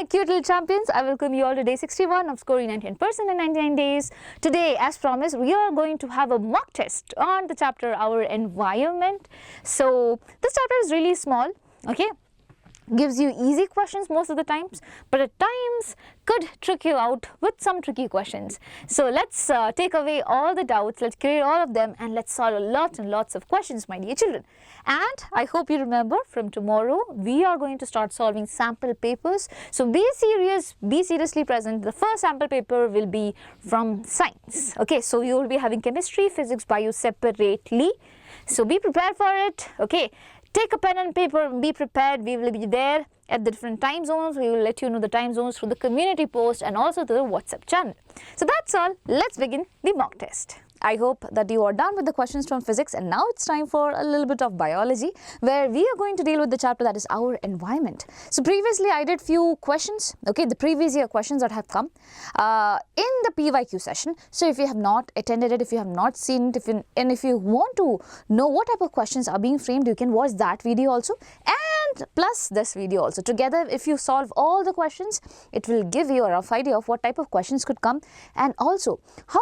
my cute little champions, I welcome you all to day 61 of scoring 99% in 99 days. Today, as promised, we are going to have a mock test on the chapter Our Environment. So, this chapter is really small, okay? Gives you easy questions most of the times, but at times could trick you out with some tricky questions. So let's take away all the doubts, let's clear all of them, and let's solve lots and lots of questions, my dear children. And I hope you remember, from tomorrow we are going to start solving sample papers. So be serious, be seriously present. The first sample paper will be from science. Okay, so you will be having chemistry, physics, bio separately. So be prepared for it. Okay. Take a pen and paper and be prepared. We will be there at the different time zones. We will let you know the time zones through the community post and also through the WhatsApp channel. So that's all. Let's begin the mock test. I hope that you are done with the questions from physics, and now it's time for a little bit of biology, where we are going to deal with the chapter that is Our Environment. So previously I did few questions, okay, the previous year questions that have come in the PYQ session. So if you have not attended it, if you have not seen it, if you want to know what type of questions are being framed, you can watch that video also, and plus this video also. Together, if you solve all the questions, it will give you a rough idea of what type of questions could come, and also how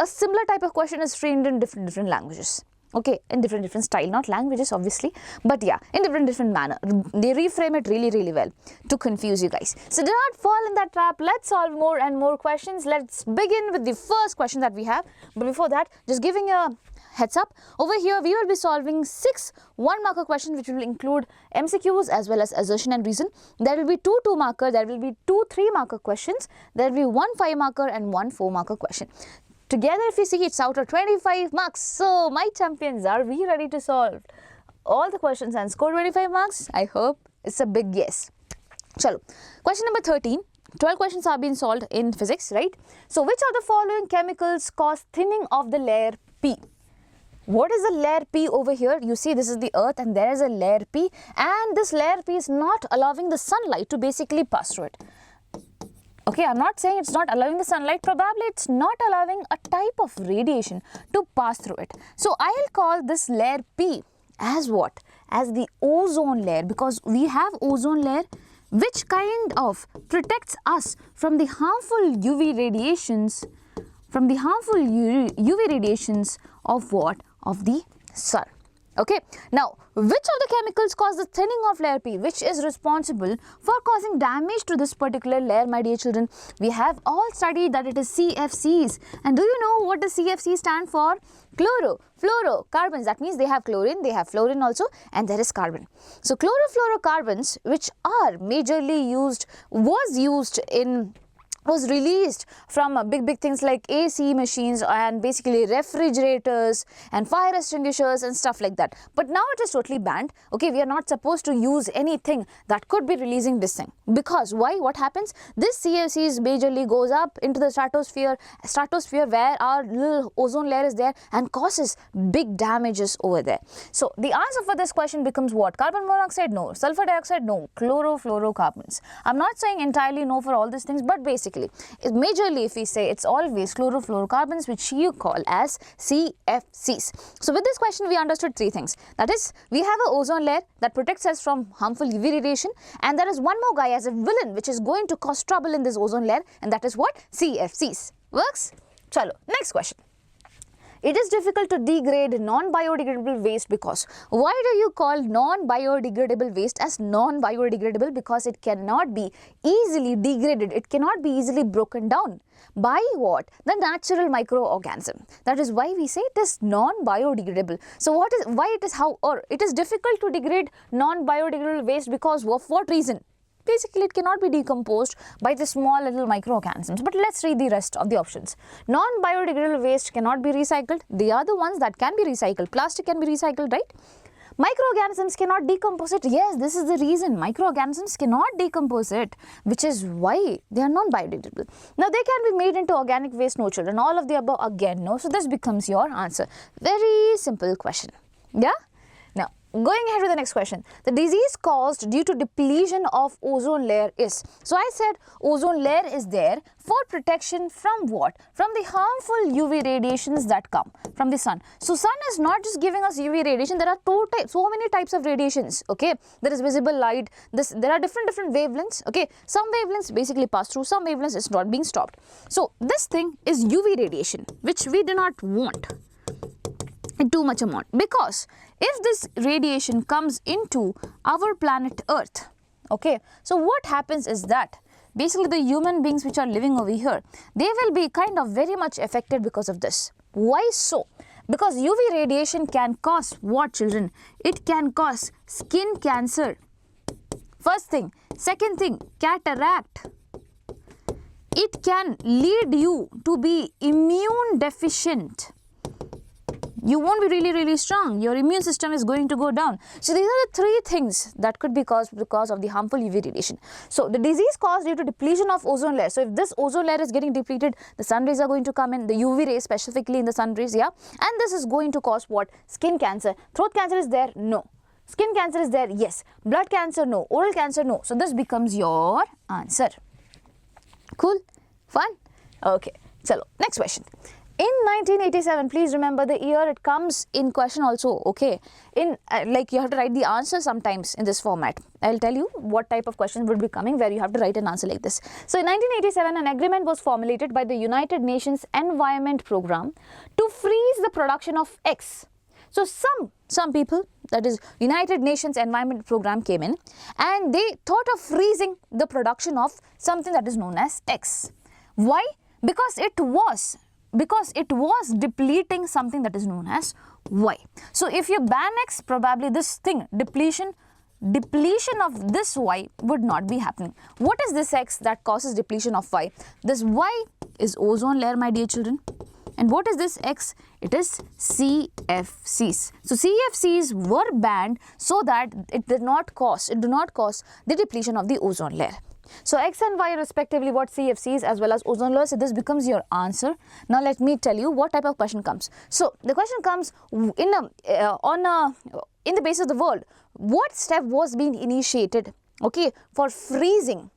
a similar type of question is framed in different languages. Okay, in different style, not languages obviously, but yeah, in different manner. They reframe it really well to confuse you guys. So do not fall in that trap. Let's solve more and more questions. Let's begin with the first question that we have. But before that, just giving a heads up, over here we will be solving 6 1-marker questions, which will include MCQs as well as assertion and reason. There will be 2 2-marker, there will be 2 3-marker questions, there will be 1 5-marker and 1 4-marker question. Together, if you see, it's out of 25 marks. So, my champions, are we ready to solve all the questions and score 25 marks? I hope it's a big yes. Chalo. Question number 13. 12 questions are being solved in physics, right? So, which of the following chemicals cause thinning of the layer P? What is the layer P over here? You see, this is the earth and there is a layer P, and this layer P is not allowing the sunlight to basically pass through it. Okay, I'm not saying it's not allowing the sunlight, probably it's not allowing a type of radiation to pass through it. So, I'll call this layer P as what? As the ozone layer, because we have ozone layer which kind of protects us from the harmful UV radiations, of what? Of the sun. Okay, now which of the chemicals cause the thinning of layer P, which is responsible for causing damage to this particular layer, my dear children? We have all studied that it is CFCs, and do you know what the CFC stand for? Chlorofluorocarbons. That means they have chlorine, they have fluorine also, and there is carbon. So chlorofluorocarbons, which are majorly was released from big things like AC machines and basically refrigerators and fire extinguishers and stuff like that. But now it is totally banned. Okay, we are not supposed to use anything that could be releasing this thing. Because why? What happens? This CFCs majorly goes up into the stratosphere where our little ozone layer is there and causes big damages over there. So the answer for this question becomes what? Carbon monoxide? No. Sulfur dioxide? No. Chlorofluorocarbons. I'm not saying entirely no for all these things, but basically, majorly if we say, it's always chlorofluorocarbons, which you call as CFCs. So with this question we understood 3 things. That is, we have an ozone layer that protects us from harmful UV radiation, and there is one more guy as a villain which is going to cause trouble in this ozone layer, and that is what? CFCs. Works? Chalo, next question. It is difficult to degrade non-biodegradable waste because. Why do you call non-biodegradable waste as non-biodegradable? Because it cannot be easily degraded. It cannot be easily broken down. By what? The natural microorganism. That is why we say it is non-biodegradable. So it is difficult to degrade non-biodegradable waste because of what reason? Basically, it cannot be decomposed by the small little microorganisms. But let's read the rest of the options. Non-biodegradable waste cannot be recycled. They are the ones that can be recycled. Plastic can be recycled, right? Microorganisms cannot decompose it. Yes, this is the reason. Microorganisms cannot decompose it, which is why they are non-biodegradable. Now, they can be made into organic waste, no children. All of the above, again, no. So, this becomes your answer. Very simple question. Yeah? Now, going ahead with the next question. The disease caused due to depletion of ozone layer is. So I said ozone layer is there for protection from what? From the harmful UV radiations that come from the sun. So sun is not just giving us UV radiation. There are so many types of radiations. Okay, there is visible light. There are different wavelengths. Okay, some wavelengths basically pass through. Some wavelengths is not being stopped. So this thing is UV radiation, which we do not want in too much amount, because if this radiation comes into our planet Earth, okay, so what happens is that basically the human beings which are living over here, they will be kind of very much affected because of this. Why so? Because UV radiation can cause what, children? It can cause skin cancer. First thing. Second thing, cataract. It can lead you to be immune deficient. You won't be really strong. Your immune system is going to go down. So these are the three things that could be caused because of the harmful UV radiation. So the disease caused due to depletion of ozone layer. So if this ozone layer is getting depleted, the sun rays are going to come in, the UV rays specifically in the sun rays, yeah. And this is going to cause what? Skin cancer. Throat cancer is there? No. Skin cancer is there? Yes. Blood cancer? No. Oral cancer? No. So this becomes your answer. Cool? Fun? Okay. Chalo. Next question. In 1987, please remember the year, it comes in question also, okay. In like you have to write the answer sometimes in this format. I'll tell you what type of questions would be coming where you have to write an answer like this. So in 1987, an agreement was formulated by the United Nations Environment Program to freeze the production of X. So some people, that is United Nations Environment Program, came in and they thought of freezing the production of something that is known as X. Why? Because it was depleting something that is known as Y. So if you ban X, probably this thing, depletion of this Y would not be happening. What is this X that causes depletion of Y? This Y is ozone layer, my dear children. And what is this X? It is CFCs. So CFCs were banned so that it do not cause the depletion of the ozone layer. So X and Y respectively what CFCs as well as ozone layer. So this becomes your answer. Now let me tell you what type of question comes. So the question comes in the base of the world. What step was being initiated, okay, for freezing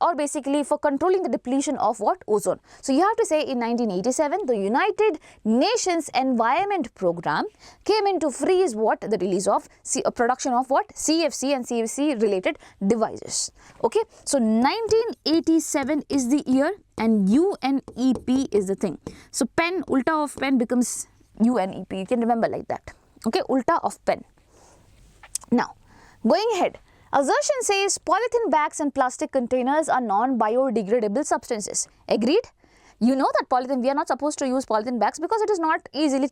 or basically for controlling the depletion of what? Ozone. So you have to say in 1987 the United Nations Environment Program came in to freeze what? The release of production of what? CFC and CFC related devices. Okay, so 1987 is the year and UNEP is the thing. So pen, ulta of pen becomes UNEP. You can remember like that. Okay, ulta of pen. Now going ahead. Assertion says polythene bags and plastic containers are non-biodegradable substances. Agreed? You know that polythene, we are not supposed to use polythene bags because it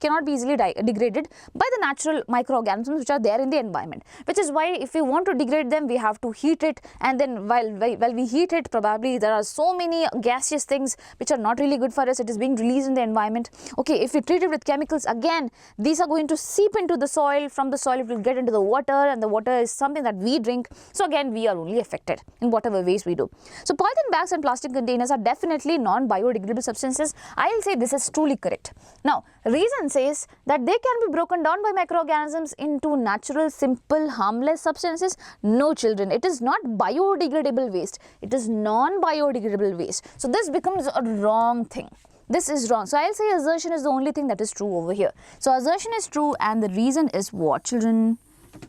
cannot be easily degraded by the natural microorganisms which are there in the environment. Which is why if we want to degrade them, we have to heat it, and then while we heat it, probably there are so many gaseous things which are not really good for us. It is being released in the environment. Okay, if we treat it with chemicals, again, these are going to seep into the soil. From the soil, it will get into the water, and the water is something that we drink. So again, we are only affected in whatever ways we do. So polythene bags and plastic containers are definitely non-biodegradable substances. I will say this is truly correct. Now, reason says that they can be broken down by microorganisms into natural, simple, harmless substances. No, children, it is not biodegradable waste. It is non-biodegradable waste. So this becomes a wrong thing. This is wrong. So I'll say assertion is the only thing that is true over here. So assertion is true and the reason is what, children?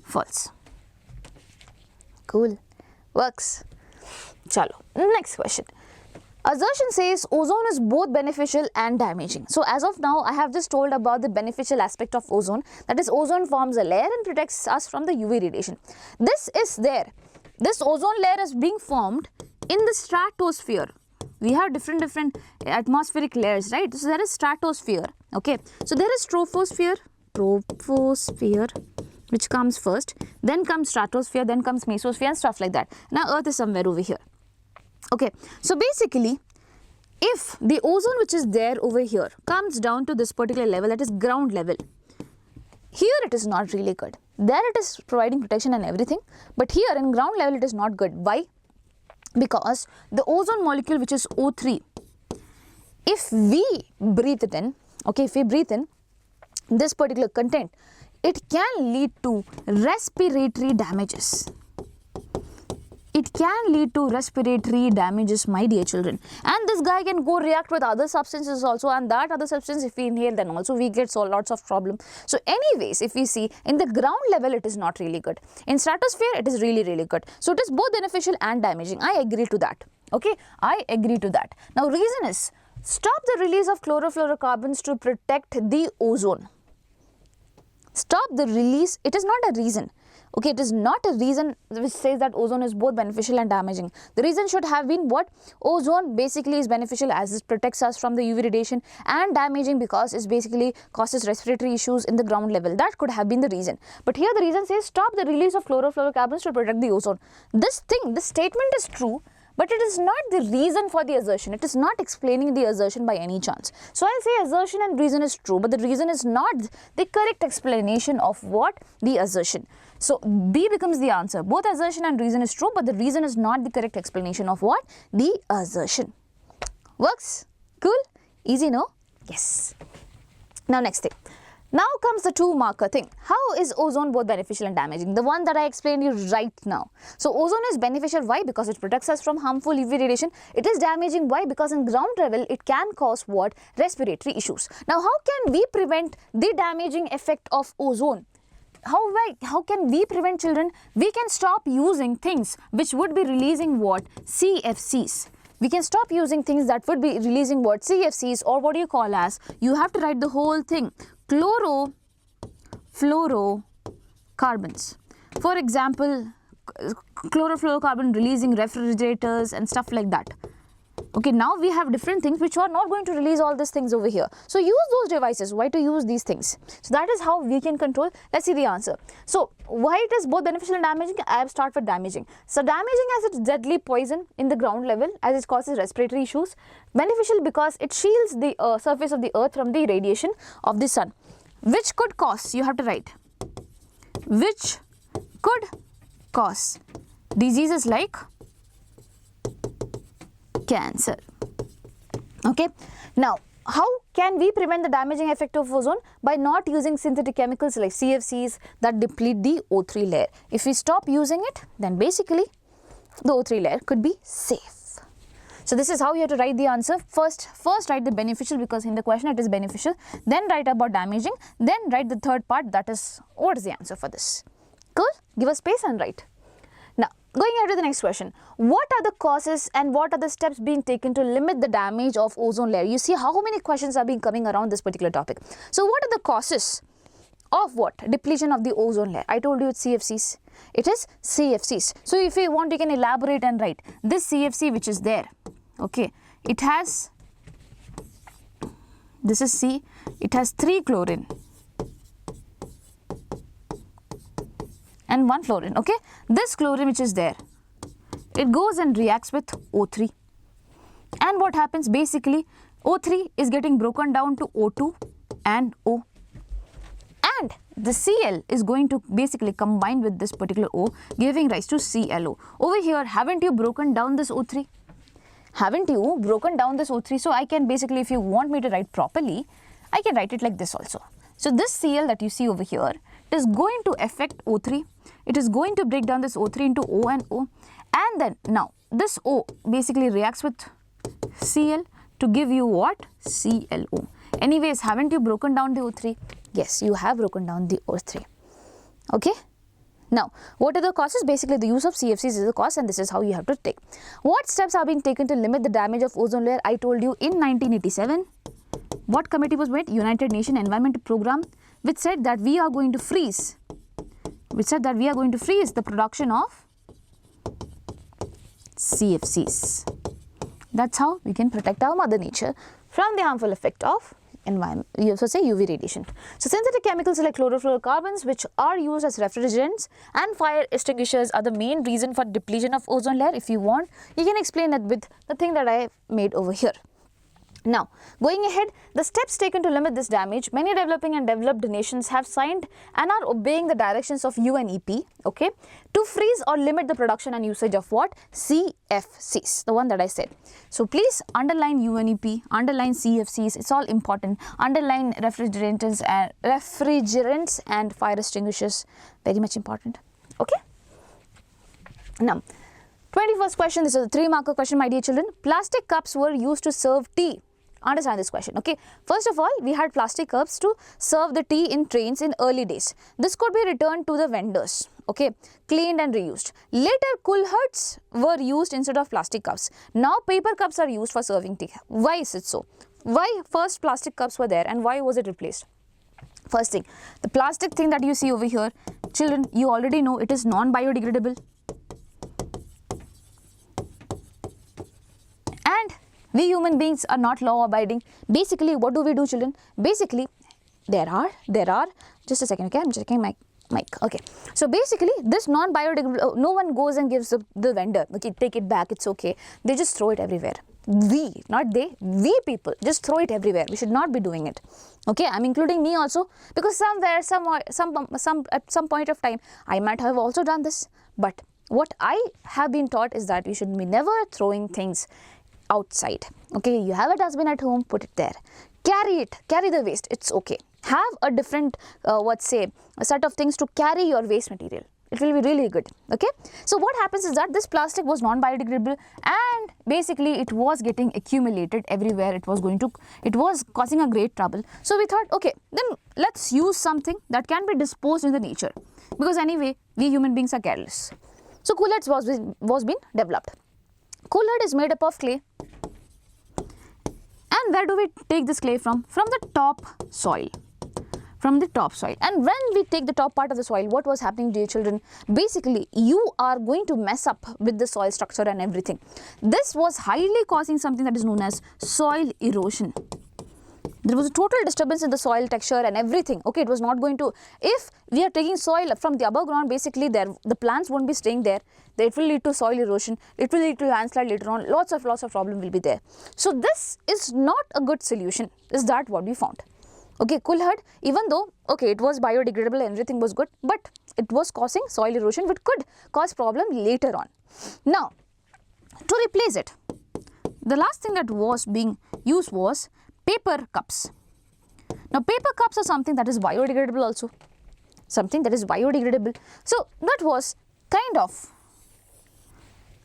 False. Cool. Works. Chalo. Next question. Assertion says ozone is both beneficial and damaging. So as of now, I have just told about the beneficial aspect of ozone. That is, ozone forms a layer and protects us from the UV radiation. This is there. This ozone layer is being formed in the stratosphere. We have different atmospheric layers, right? So there is stratosphere. Okay. So there is troposphere, which comes first. Then comes stratosphere. Then comes mesosphere and stuff like that. Now Earth is somewhere over here. Okay, so basically, if the ozone which is there over here comes down to this particular level, that is ground level, here it is not really good. There it is providing protection and everything, but here in ground level it is not good. Why? Because the ozone molecule which is O3, if we breathe it in, okay, if we breathe in this particular content, it can lead to respiratory damages. It can lead to respiratory damages, my dear children. And this guy can go react with other substances also, and that other substance, if we inhale, then also we get so lots of problem. So anyways, if we see in the ground level, it is not really good. In stratosphere, it is really, really good. So it is both beneficial and damaging. I agree to that. Okay, I agree to that. Now reason is, stop the release of chlorofluorocarbons to protect the ozone. Stop the release. It is not a reason. Okay, it is not a reason which says that ozone is both beneficial and damaging. The reason should have been what? Ozone basically is beneficial as it protects us from the UV radiation, and damaging because it basically causes respiratory issues in the ground level. That could have been the reason. But here the reason says stop the release of chlorofluorocarbons to protect the ozone. This statement is true, but it is not the reason for the assertion. It is not explaining the assertion by any chance. So I'll say assertion and reason is true, but the reason is not the correct explanation of what? The assertion. So B becomes the answer. Both assertion and reason is true, but the reason is not the correct explanation of what? The assertion. Works? Cool? Easy, no? Yes. Now next thing. Now comes the 2 marker thing. How is ozone both beneficial and damaging? The one that I explained you right now. So ozone is beneficial. Why? Because it protects us from harmful UV radiation. It is damaging. Why? Because in ground level, it can cause what? Respiratory issues. Now how can we prevent the damaging effect of ozone? How can we prevent, children? We can stop using things which would be releasing what? CFCs. We can stop using things that would be releasing what? CFCs, or what do you call as? You have to write the whole thing. Chlorofluorocarbons. For example, chlorofluorocarbon releasing refrigerators and stuff like that. Okay, now we have different things which are not going to release all these things over here. So use those devices. Why to use these things? So that is how we can control. Let's see the answer. So why it is both beneficial and damaging? I will start with damaging. So damaging as it's deadly poison in the ground level, as it causes respiratory issues. Beneficial because it shields the surface of the earth from the radiation of the sun, which could cause, you have to write, which could cause diseases like cancer. Okay, now how can we prevent the damaging effect of ozone? By not using synthetic chemicals like CFCs that deplete the O3 layer. If we stop using it, then basically the O3 layer could be safe. So this is how you have to write the answer. First write the beneficial, because in the question it is beneficial, then write about damaging, then write the third part, that is what is the answer for this. Cool? Give a space and write. Now, going ahead to the next question. What are the causes and what are the steps being taken to limit the damage of ozone layer? You see how many questions are being coming around this particular topic. So, what are the causes of what? Depletion of the ozone layer. I told you it's CFCs. It is CFCs. So, if you want, you can elaborate and write. This CFC which is there, okay, it has, this is C, it has 3 chlorine. And 1 fluorine, okay. This chlorine which is there, it goes and reacts with O3. And what happens? Basically, O3 is getting broken down to O2 and O. And the Cl is going to basically combine with this particular O, giving rise to ClO. Over here, haven't you broken down this O3? Haven't you broken down this O3? So I can basically, if you want me to write properly, I can write it like this also. So this Cl that you see over here, it is going to affect O3. It is going to break down this O3 into O and O. And then now this O basically reacts with Cl to give you what? ClO. Anyways, haven't you broken down the O3? Yes, you have broken down the O3. Okay. Now, what are the causes? Basically, the use of CFCs is the cause, and this is how you have to take. What steps are being taken to limit the damage of ozone layer? I told you in 1987, what committee was made? United Nations Environment Program, which said that we are going to freeze. The production of CFCs. That's how we can protect our mother nature from the harmful effect of environment, you also say UV radiation. So synthetic chemicals like chlorofluorocarbons, which are used as refrigerants and fire extinguishers, are the main reason for depletion of ozone layer. If you want, you can explain that with the thing that I made over here. Now, going ahead, the steps taken to limit this damage, many developing and developed nations have signed and are obeying the directions of UNEP, okay, to freeze or limit the production and usage of what? CFCs, the one that I said. So, please underline UNEP, underline CFCs, it's all important, underline refrigerants and fire extinguishers, very much important, okay. Now, 21st question, this is a 3-marker question, my dear children. Plastic cups were used to serve tea. Understand this question, okay. First of all, we had plastic cups to serve the tea in trains in early days. This could be returned to the vendors, okay, cleaned and reused. Later, kulhards were used instead of plastic cups. Now, paper cups are used for serving tea. Why is it so? Why first plastic cups were there and why was it replaced? First thing, the plastic thing that you see over here, children, you already know it is non-biodegradable. And we human beings are not law abiding. Basically, what do we do, children? Basically, there are, just a second, okay, I'm checking my mic, okay. So, basically, this non-biodegradable, no one goes and gives the vendor, okay, take it back, it's okay. They just throw it everywhere. We, not they, we people just throw it everywhere. We should not be doing it, okay. I'm including me also, because somewhere, at some point of time, I might have also done this. But what I have been taught is that we should be never throwing things outside, okay. You have a dustbin at home, put it there, carry the waste, it's okay. Have a different a set of things to carry your waste material, it will be really good, okay. So what happens is that this plastic was non-biodegradable and basically it was getting accumulated everywhere. It was causing a great trouble. So we thought, okay, then let's use something that can be disposed in the nature, because anyway we human beings are careless. So coolers was being developed. Cooler is made up of clay. And where do we take this clay from? From the top soil. From the top soil. And when we take the top part of the soil, what was happening, dear children? Basically, you are going to mess up with the soil structure and everything. This was highly causing something that is known as soil erosion. There was a total disturbance in the soil texture and everything. Okay, it was not going to, if we are taking soil from the above ground, basically the plants won't be staying there. It will lead to soil erosion. It will lead to landslide later on. Lots of problem will be there. So this is not a good solution. Is that what we found? Okay, kulhad, even though, okay, it was biodegradable, everything was good, but it was causing soil erosion, which could cause problem later on. Now, to replace it, the last thing that was being used was paper cups. Now, paper cups are something that is biodegradable also. Something that is biodegradable. So, that was kind of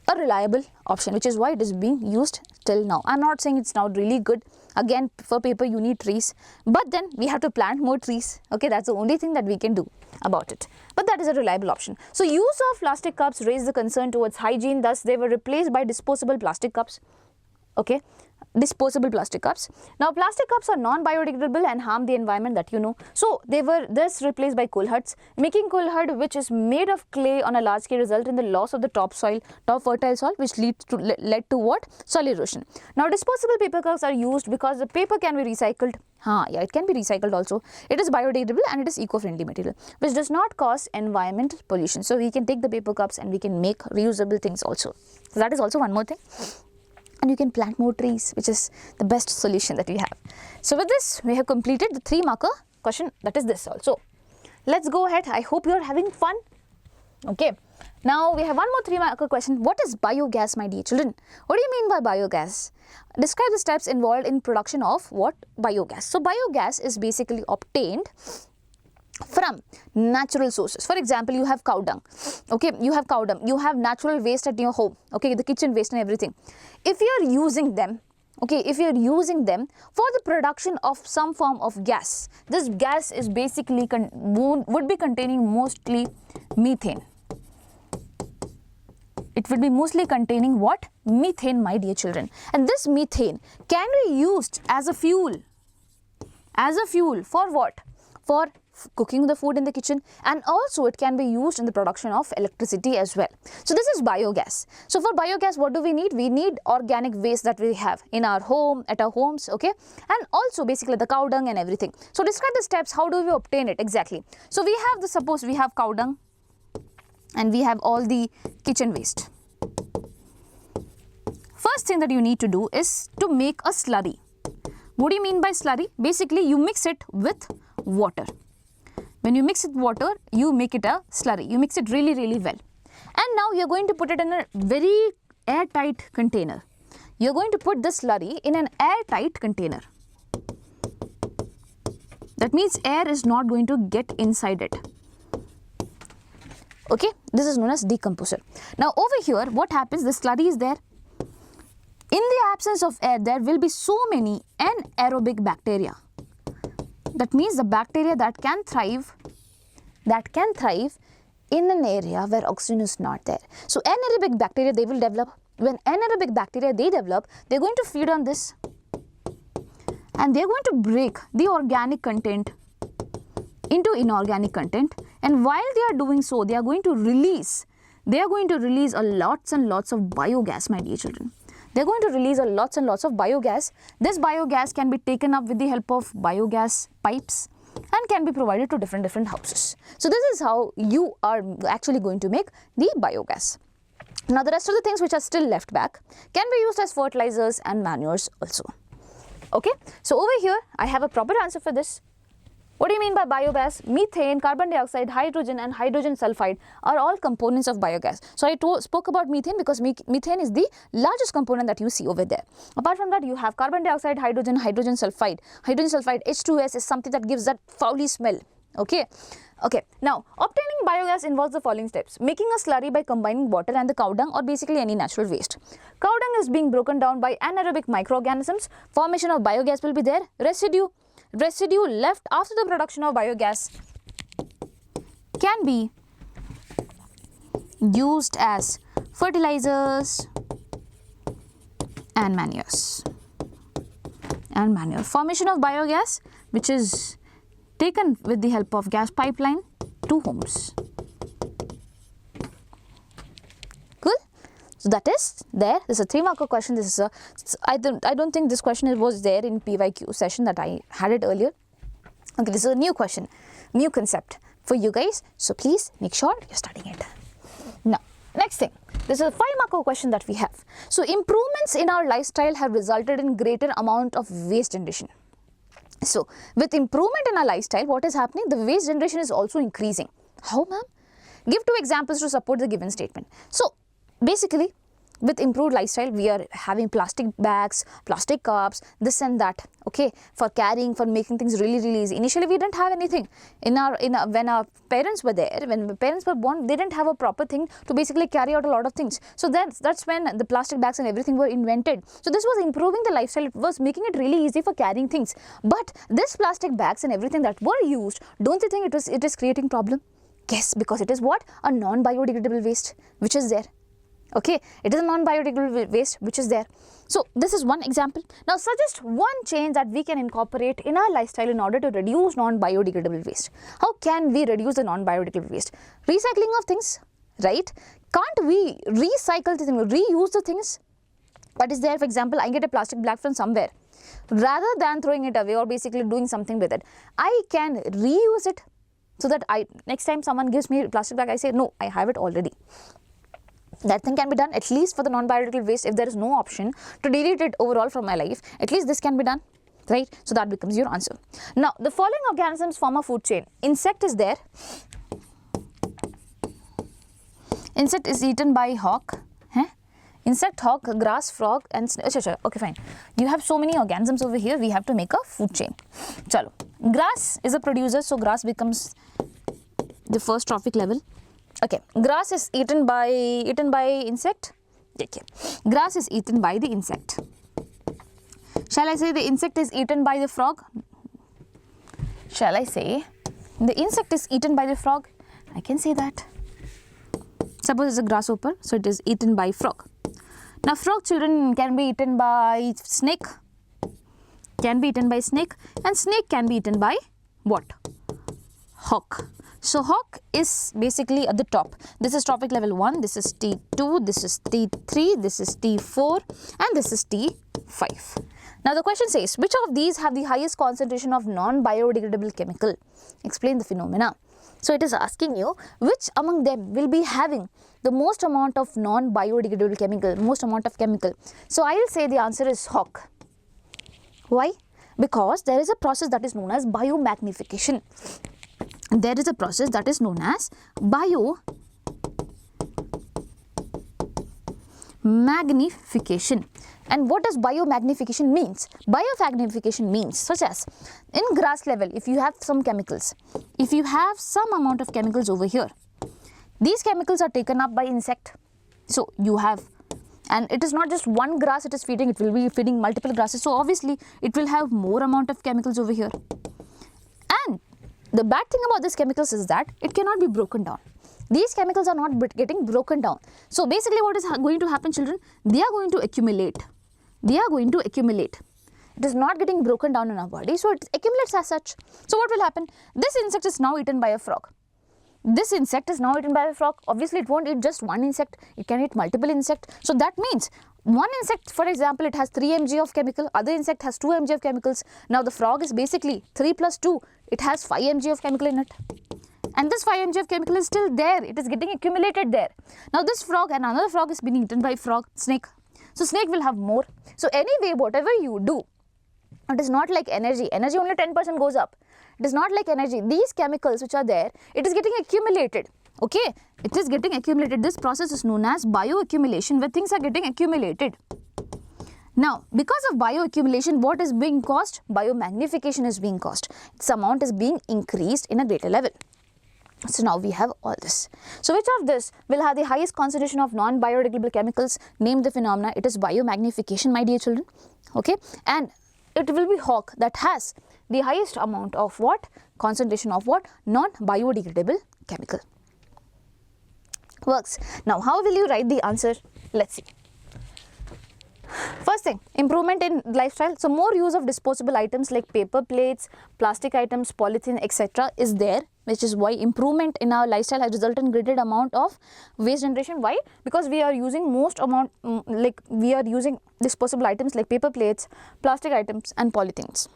a reliable option, which is why it is being used till now. I'm not saying it's not really good. Again, for paper you need trees, but then we have to plant more trees. Okay, that's the only thing that we can do about it. But that is a reliable option. So, use of plastic cups raised the concern towards hygiene. Thus, they were replaced by disposable plastic cups. Okay, disposable plastic cups. Now, plastic cups are non-biodegradable and harm the environment, that you know. So, they were thus replaced by kulhards. Making kulhard, which is made of clay on a large scale, result in the loss of the top fertile soil, which led to what? Soil erosion. Now, disposable paper cups are used because the paper can be recycled. Yeah, it can be recycled also. It is biodegradable and it is eco-friendly material, which does not cause environmental pollution. So, we can take the paper cups and we can make reusable things also. So, that is also one more thing. And you can plant more trees, which is the best solution that we have. So, with this, we have completed the 3-marker question, that is this also. Let's go ahead. I hope you are having fun. Okay. Now, we have one more 3-marker question. What is biogas, my dear children? What do you mean by biogas? Describe the steps involved in production of what? Biogas. So, biogas is basically obtained from natural sources. For example, you have cow dung. Okay, you have cow dung. You have natural waste at your home. Okay, the kitchen waste and everything. If you are using them, okay, if you are using them for the production of some form of gas, this gas is basically would be containing mostly methane. It would be mostly containing what? Methane, my dear children. And this methane can be used as a fuel. As a fuel for what? For cooking the food in the kitchen, and also it can be used in the production of electricity as well. So, this is biogas. So, for biogas, what do we need? We need organic waste that we have in our home, at our homes, okay, and also basically the cow dung and everything. So, describe the steps. How do we obtain it exactly? So, we have suppose we have cow dung and we have all the kitchen waste. First thing that you need to do is to make a slurry. What do you mean by slurry? Basically, you mix it with water. When you mix it with water, you make it a slurry. You mix it really, really well. And now you're going to put it in a very airtight container. You're going to put the slurry in an airtight container. That means air is not going to get inside it. Okay, this is known as decomposer. Now over here, what happens? The slurry is there. In the absence of air, there will be so many anaerobic bacteria. That means the bacteria that can thrive in an area where oxygen is not there. So anaerobic bacteria, they will develop. When anaerobic bacteria, they develop, they're going to feed on this. And they're going to break the organic content into inorganic content. And while they are doing so, they are going to release a lots and lots of biogas, my dear children. They are going to release a lots and lots of biogas. This biogas can be taken up with the help of biogas pipes and can be provided to different houses. So this is how you are actually going to make the biogas. Now the rest of the things which are still left back can be used as fertilizers and manures also. Okay, so over here I have a proper answer for this. What do you mean by biogas? Methane, carbon dioxide, hydrogen and hydrogen sulfide are all components of biogas. So I spoke about methane because methane is the largest component that you see over there. Apart from that, you have carbon dioxide, hydrogen, hydrogen sulfide. Hydrogen sulfide, H2S, is something that gives that foully smell. Okay. Okay, now obtaining biogas involves the following steps. Making a slurry by combining water and the cow dung or basically any natural waste. Cow dung is being broken down by anaerobic microorganisms. Formation of biogas will be there. Residue left after the production of biogas can be used as fertilizers and manures. Formation of biogas, which is taken with the help of gas pipeline to homes. Cool. So that is there. This is a 3-marker question. This is a I don't think this question was there in PYQ session that I had it earlier. Okay, this is a new question, new concept for you guys. So please make sure you're studying it. Now, next thing. This is a 5-marker question that we have. So improvements in our lifestyle have resulted in greater amount of waste generation. So with improvement in our lifestyle, what is happening? The waste generation is also increasing. How, ma'am? Give 2 examples to support the given statement. So basically, with improved lifestyle, we are having plastic bags, plastic cups, this and that, okay, for carrying, for making things really, really easy. Initially, we didn't have anything. When our parents were there, when the parents were born, they didn't have a proper thing to basically carry out a lot of things. So that's when the plastic bags and everything were invented. So this was improving the lifestyle. It was making it really easy for carrying things. But this plastic bags and everything that were used, don't you think it is creating problem? Yes, because it is what? A non-biodegradable waste, which is there. Okay, it is a non-biodegradable waste which is there. So this is one example. Now suggest one change that we can incorporate in our lifestyle in order to reduce non-biodegradable waste. How can we reduce the non-biodegradable waste? Recycling of things, right? Can't we recycle the things, reuse the things? What is there? For example, I get a plastic bag from somewhere. Rather than throwing it away or basically doing something with it, I can reuse it so that next time someone gives me a plastic bag, I say, no, I have it already. That thing can be done at least for the non-biodegradable waste. If there is no option to delete it overall from my life, at least this can be done, right? So that becomes your answer. Now, the following organisms form a food chain. Insect is there. Insect is eaten by hawk. Insect, hawk, grass, frog and okay, fine. You have so many organisms over here. We have to make a food chain. Chalo. Grass is a producer, so grass becomes the first trophic level. Okay, grass is eaten by insect. Okay, grass is eaten by the insect. Shall I say the insect is eaten by the frog? Shall I say the insect is eaten by the frog? I can say that. Suppose it's a grasshopper, so it is eaten by frog. Now, frog children can be eaten by snake. Can be eaten by snake, and snake can be eaten by what? Hawk. So hawk is basically at the top. This is trophic level 1, this is T2, this is T3, this is T4 and this is T5. Now the question says, which of these have the highest concentration of non-biodegradable chemical? Explain the phenomena. So it is asking you which among them will be having the most amount of non-biodegradable chemical, most amount of chemical. So I will say the answer is hawk. Why? Because there is a process that is known as biomagnification. There is a process that is known as biomagnification. And what does biomagnification means? Biomagnification means, such as in grass level, if you have some chemicals, if you have some amount of chemicals over here, these chemicals are taken up by insect. So you have, and it is not just one grass it is feeding, it will be feeding multiple grasses. So obviously it will have more amount of chemicals over here. And the bad thing about these chemicals is that it cannot be broken down. These chemicals are not getting broken down. So basically what is going to happen, children? They are going to accumulate. They are going to accumulate. It is not getting broken down in our body, so it accumulates as such. So what will happen? This insect is now eaten by a frog. This insect is now eaten by a frog. Obviously it won't eat just one insect, it can eat multiple insects. So that means one insect, for example, it has 3 mg of chemical, other insect has 2 mg of chemicals. Now the frog is basically 3 plus 2, it has 5 mg of chemical in it. And this 5 mg of chemical is still there, it is getting accumulated there. Now this frog and another frog is being eaten by snake. So snake will have more. So anyway, whatever you do, it is not like energy. Energy only 10% goes up. It is not like energy. These chemicals which are there, it is getting accumulated. Okay, it is getting accumulated. This process is known as bioaccumulation, where things are getting accumulated. Now, because of bioaccumulation, what is being caused? Biomagnification is being caused. Its amount is being increased in a greater level. So now we have all this. So which of this will have the highest concentration of non-biodegradable chemicals? Name the phenomena. It is biomagnification, my dear children. Okay, and it will be hawk that has the highest amount of what? Concentration of what? Non-biodegradable chemical. Works. Now how will you write the answer? Let's see. First thing, improvement in lifestyle. So more use of disposable items like paper plates, plastic items, polythene, etc. is there, which is why improvement in our lifestyle has resulted in greater amount of waste generation. Why? Because we are using most amount, we are using disposable items like paper plates, plastic items and polythenes.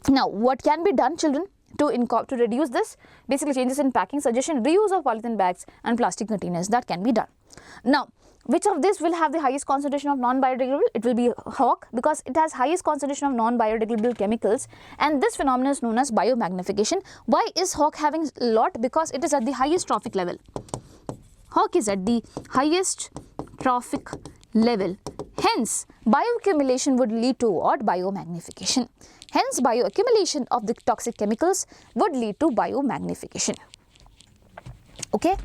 Now what can be done, children, to reduce this? Basically changes in packing. Suggestion: reuse of polythene bags and plastic containers. That can be done. Now which of this will have the highest concentration of non-biodegradable? It will be hawk, because it has highest concentration of non-biodegradable chemicals, and this phenomenon is known as biomagnification. Why is hawk having a lot? Because it is at the highest trophic level. Hawk is at the highest trophic level. Hence, bioaccumulation would lead to what? Biomagnification. Hence, bioaccumulation of the toxic chemicals would lead to biomagnification. Okay.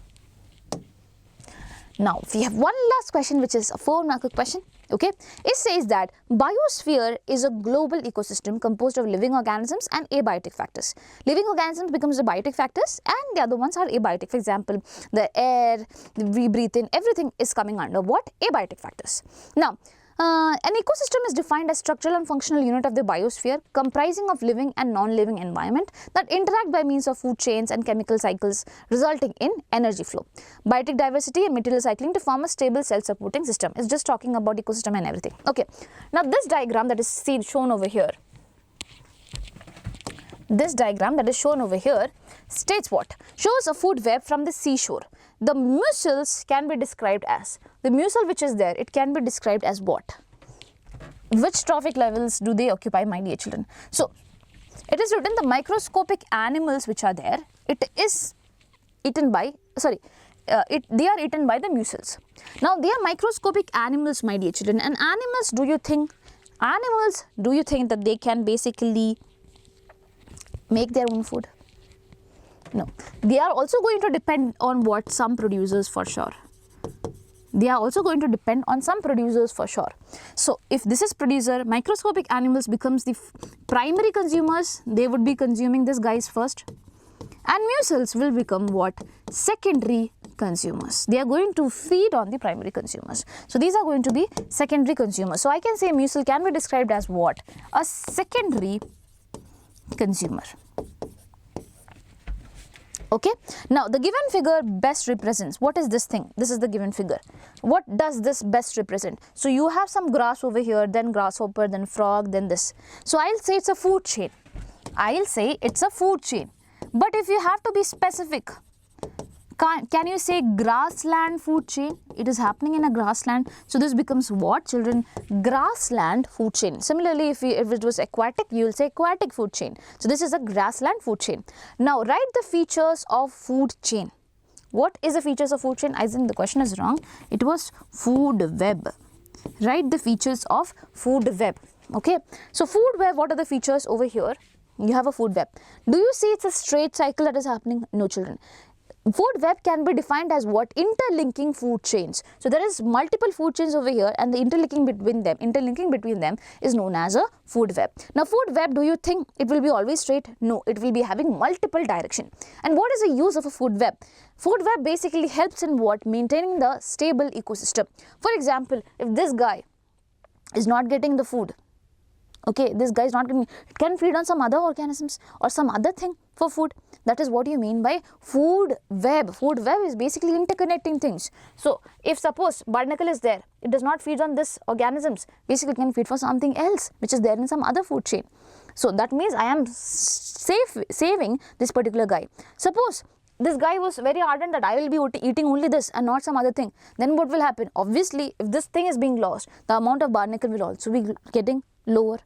Now, we have one last question, which is a 4-mark question. Okay, it says that biosphere is a global ecosystem composed of living organisms and abiotic factors. Living organisms becomes the biotic factors, and the other ones are abiotic. For example, the air we breathe in, everything is coming under what? Abiotic factors. Now, an ecosystem is defined as structural and functional unit of the biosphere comprising of living and non-living environment that interact by means of food chains and chemical cycles, resulting in energy flow, biotic diversity and material cycling to form a stable self-supporting system. It's just talking about ecosystem and everything. Okay, now this diagram that is shown over here, states what? Shows a food web from the seashore. The mussels can be described as, the mussel which is there, it can be described as what? Which trophic levels do they occupy, my dear children? So, it is written the microscopic animals which are there, it is eaten by, they are eaten by the mussels. Now, they are microscopic animals, my dear children, and animals, do you think that they can basically make their own food? No, they are also going to depend on what? Some producers for sure. They are also going to depend on some producers for sure. So, if this is producer, microscopic animals becomes the primary consumers. They would be consuming this guys first. And mussels will become what? Secondary consumers. They are going to feed on the primary consumers. So, these are going to be secondary consumers. So, I can say mussel can be described as what? A secondary consumer. Okay. Now, the given figure best represents, what is this thing? This is the given figure. What does this best represent? So, you have some grass over here, then grasshopper, then frog, then this. So, I'll say it's a food chain. I'll say it's a food chain. But if you have to be specific, Can you say grassland food chain? It is happening in a grassland. So this becomes what, children? Grassland food chain. Similarly, if it was aquatic, you will say aquatic food chain. So this is a grassland food chain. Now write the features of food chain. What is the features of food chain? I think the question is wrong. It was food web. Write the features of food web. Okay. So food web, what are the features over here? You have a food web. Do you see it's a straight cycle that is happening? No, children. Food web can be defined as what? Interlinking food chains. So there is multiple food chains over here, and the interlinking between them is known as a food web. Now food web, do you think it will be always straight? No, it will be having multiple direction. And what is the use of a food web? Food web basically helps in what? Maintaining the stable ecosystem. For example, if this guy is not getting the food, okay, this guy is not getting, it can feed on some other organisms or some other thing for food. That is what you mean by food web. Food web is basically interconnecting things. So if suppose barnacle is there, it does not feed on this organisms, basically it can feed for something else which is there in some other food chain. So that means I am saving this particular guy. Suppose this guy was very ardent that I will be eating only this and not some other thing, then what will happen? Obviously, if this thing is being lost, the amount of barnacle will also be getting lower,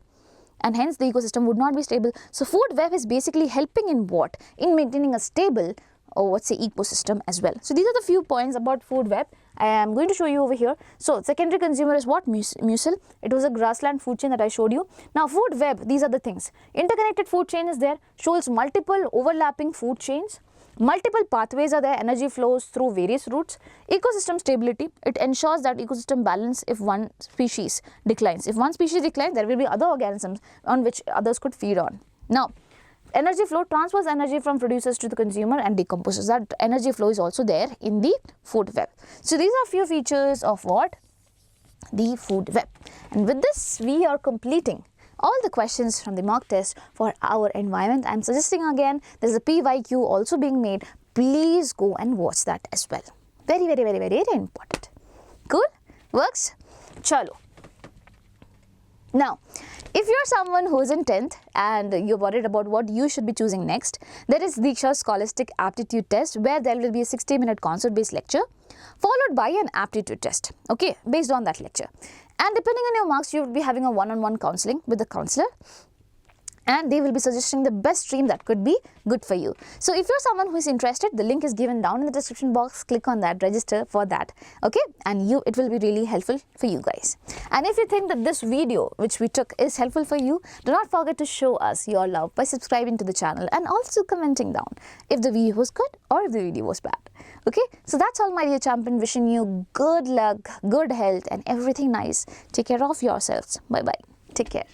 and hence the ecosystem would not be stable. So food web is basically helping in what? In maintaining a stable, or what's say, ecosystem as well. So these are the few points about food web I am going to show you over here. So secondary consumer is what? Mucil. It was a grassland food chain that I showed you. Now food web, these are the things. Interconnected food chain is there, shows multiple overlapping food chains. Multiple pathways are there, energy flows through various routes. Ecosystem stability, it ensures that ecosystem balance if one species declines. If one species declines, there will be other organisms on which others could feed on. Now, energy flow transfers energy from producers to the consumer and decomposes. That energy flow is also there in the food web. So these are few features of what? The food web. And with this, we are completing all the questions from the mock test for our environment. I am suggesting again, there is a PYQ also being made. Please go and watch that as well. Very, very, very, very, very important. Cool? Works? Chalo. Now, if you're someone who is in 10th and you're worried about what you should be choosing next, there is Diksha's Scholastic Aptitude Test, where there will be a 60-minute concept-based lecture followed by an aptitude test, okay, based on that lecture. And depending on your marks, you will be having a one-on-one counseling with the counselor, and they will be suggesting the best stream that could be good for you. So if you're someone who is interested, the link is given down in the description box. Click on that, register for that, okay, and it will be really helpful for you guys. And if you think that this video which we took is helpful for you, do not forget to show us your love by subscribing to the channel and also commenting down if the video was good or if the video was bad. Okay, so that's all, my dear champion. Wishing you good luck, good health and everything nice. Take care of yourselves. Bye bye. Take care.